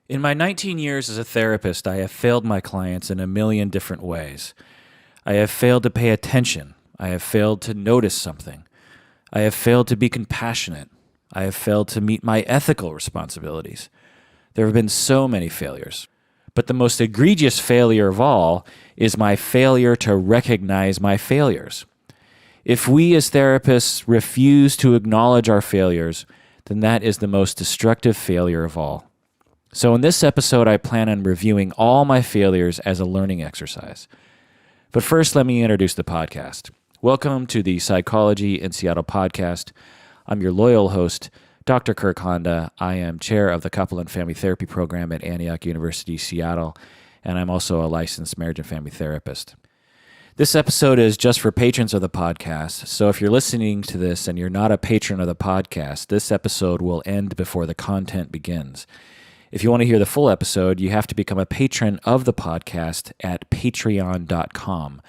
In my 19 years as a therapist, I have failed my clients in a million different ways. I have failed to pay attention. I have failed to notice something. I have failed to be compassionate. I have failed to meet my ethical responsibilities. There have been so many failures. But the most egregious failure of all is my failure to recognize my failures. If we as therapists refuse to acknowledge our failures, then that is the most destructive failure of all. So in this episode, I plan on reviewing all my failures as a learning exercise. But first, let me introduce the podcast. Welcome to the Psychology in Seattle podcast. I'm your loyal host, Dr. Kirk Honda. I am chair of the Couple and Family Therapy program at Antioch University, Seattle, and I'm also a licensed marriage and family therapist. This episode is just for patrons of the podcast, so if you're listening to this and you're not a patron of the podcast, this episode will end before the content begins. If you want to hear the full episode, you have to become a patron of the podcast at patreon.com.